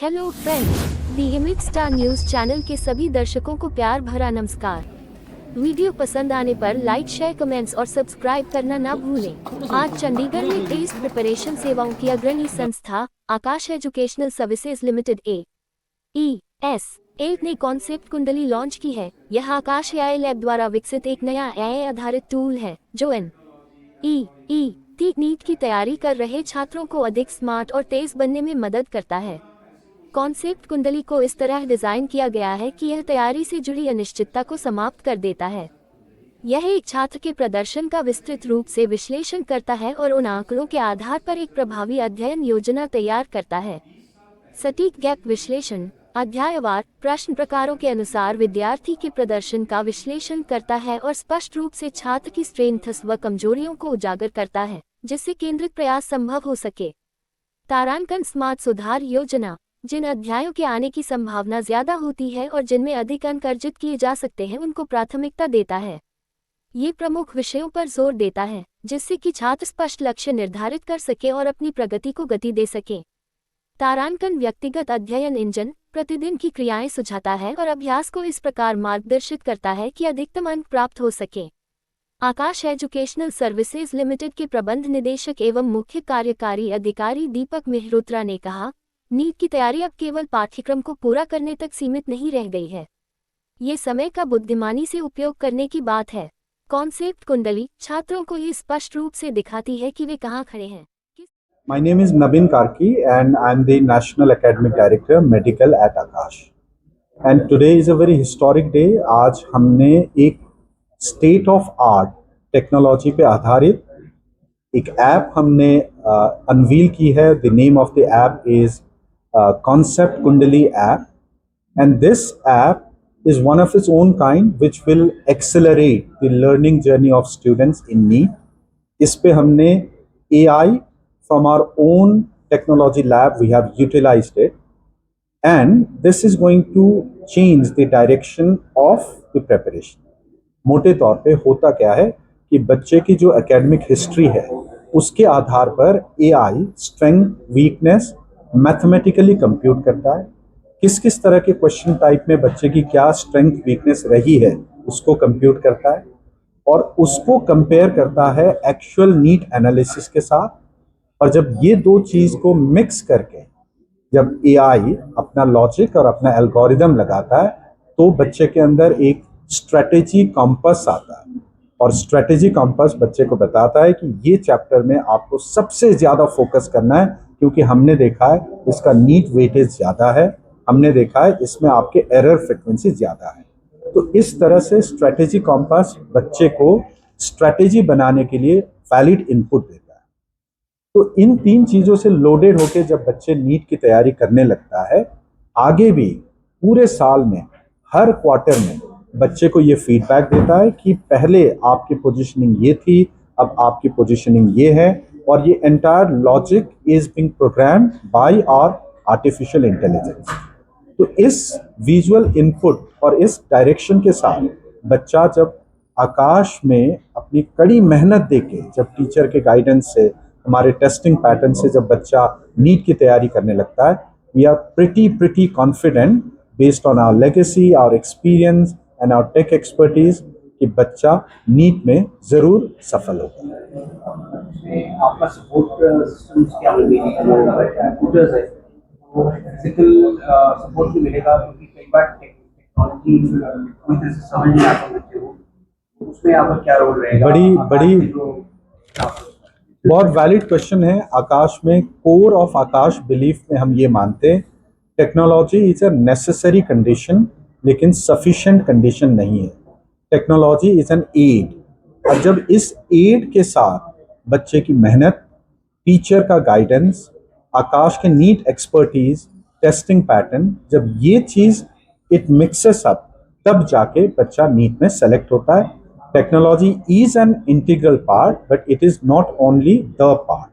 Hello friends, दी image star news channel के सभी दर्शकों को प्यार भरा नमस्कार। वीडियो पसंद आने पर लाइक, शेयर, कमेंट्स और सब्सक्राइब करना ना भूलें। आज चंडीगढ़ में टेस्ट प्रिपरेशन सेवाओं की अग्रणी संस्था आकाश एजुकेशनल सर्विसेज लिमिटेड AES ने कॉन्सेप्ट कुंडली लॉन्च की है। यह आकाश AI लैब द्वारा विकसित एक नया AI आधारित टूल है जो NEET नीट की तैयारी कर रहे छात्रों को अधिक स्मार्ट और तेज बनने में मदद करता है। कॉन्सेप्ट कुंडली को इस तरह डिजाइन किया गया है कि यह तैयारी से जुड़ी अनिश्चितता को समाप्त कर देता है। यह एक छात्र के प्रदर्शन का विस्तृत रूप से विश्लेषण करता है और उन आंकड़ों के आधार पर एक प्रभावी अध्ययन योजना तैयार करता है। सटीक गैप विश्लेषण अध्यायवार प्रश्न प्रकारों के अनुसार विद्यार्थी के प्रदर्शन का विश्लेषण करता है और स्पष्ट रूप से छात्र की स्ट्रेंथ्स व कमजोरियों को उजागर करता है, जिससे केंद्रित प्रयास संभव हो सके। तारांकन स्मार्ट सुधार योजना जिन अध्यायों के आने की संभावना ज्यादा होती है और जिनमें अधिक अंक अर्जित किए जा सकते हैं उनको प्राथमिकता देता है। ये प्रमुख विषयों पर जोर देता है जिससे कि छात्र स्पष्ट लक्ष्य निर्धारित कर सके और अपनी प्रगति को गति दे सके। तारांकन व्यक्तिगत अध्ययन इंजन प्रतिदिन की क्रियाएं सुझाता है और अभ्यास को इस प्रकार मार्गदर्शित करता है कि अधिकतम अंक प्राप्त हो सके। आकाश एजुकेशनल सर्विसेज लिमिटेड के प्रबंध निदेशक एवं मुख्य कार्यकारी अधिकारी दीपक मेहरोत्रा ने कहा, नीट की तैयारी अब केवल पाठ्यक्रम को पूरा करने तक सीमित नहीं रह गई है। ये समय का बुद्धिमानी से उपयोग करने की बात है। कॉन्सेप्ट कुंडली छात्रों को ये स्पष्ट रूप से दिखाती है कि वे कहाँ खड़े हैं। My name is Nabin Karki and I'm the National Academic Director Medical at Akash. And today is a very historic day. आज हमने एक स्टेट ऑफ आर्ट टेक्नोलॉजी पे आधारित एक ऐप हमने अनवील की है. The name of the app is Concept Kundali app, and this app is one of its own kind which will accelerate the learning journey of students in NEET. इस पे हमने AI from our own technology lab we have utilized it, and this is going to change the direction of the preparation. मोटे तौर पे होता क्या है कि बच्चे की जो एकेडमिक हिस्ट्री है उसके आधार पर AI strength weakness mathematically compute करता है. किस किस तरह के क्वेश्चन टाइप में बच्चे की क्या स्ट्रेंथ वीकनेस रही है उसको कंप्यूट करता है और उसको कंपेयर करता है एक्चुअल नीट एनालिसिस के साथ. और जब ये दो चीज़ को मिक्स करके जब AI अपना लॉजिक और अपना एल्गोरिदम लगाता है तो बच्चे के अंदर एक स्ट्रेटेजी कॉम्पस आता है. और स्ट्रेटेजी कॉम्पस बच्चे को बताता है कि ये चैप्टर में आपको सबसे ज़्यादा फोकस करना है क्योंकि हमने देखा है इसका नीट वेटेज ज़्यादा है, हमने देखा है इसमें आपके एरर फ्रिक्वेंसी ज़्यादा है. तो इस तरह से स्ट्रेटेजी कॉम्पस बच्चे को स्ट्रेटेजी बनाने के लिए वैलिड इनपुट देता है. तो इन तीन चीज़ों से लोडेड होकर जब बच्चे नीट की तैयारी करने लगता है, आगे भी पूरे साल में हर क्वार्टर में बच्चे को ये फीडबैक देता है कि पहले आपकी पोजीशनिंग ये थी, अब आपकी पोजीशनिंग ये है, और ये entire logic is being programmed by our artificial intelligence. तो इस विजुअल इनपुट और इस डायरेक्शन के साथ बच्चा जब आकाश में अपनी कड़ी मेहनत देके जब टीचर के गाइडेंस से हमारे टेस्टिंग पैटर्न से जब बच्चा नीट की तैयारी करने लगता है, we are pretty confident based on our legacy, our experience and our tech expertise कि बच्चा नीट में जरूर सफल होगा. आपका सपोर्ट सिस्टम्स क्या होंगे? कंप्यूटर्स है वो फिजिकल सपोर्ट भी मिलेगा क्योंकि कई बार टेक्नोलॉजी कोई तरह से समझ नहीं आता बच्चे को, उसमें आपका क्या रोल रहेगा? बड़ी बहुत वैलिड क्वेश्चन है. आकाश में कोर ऑफ आकाश बिलीफ में हम ये मानते हैं technology is a necessary condition लेकिन सफिशिएंट कंडीशन नहीं है. टेक्नोलॉजी इज एन एड, और जब इस एड के साथ बच्चे की मेहनत, टीचर का गाइडेंस, आकाश के नीट एक्सपर्टीज, टेस्टिंग पैटर्न, जब ये चीज़ इट मिक्सेस अप तब जाके बच्चा नीट में सेलेक्ट होता है. Technology is an integral part, but it is not only the part.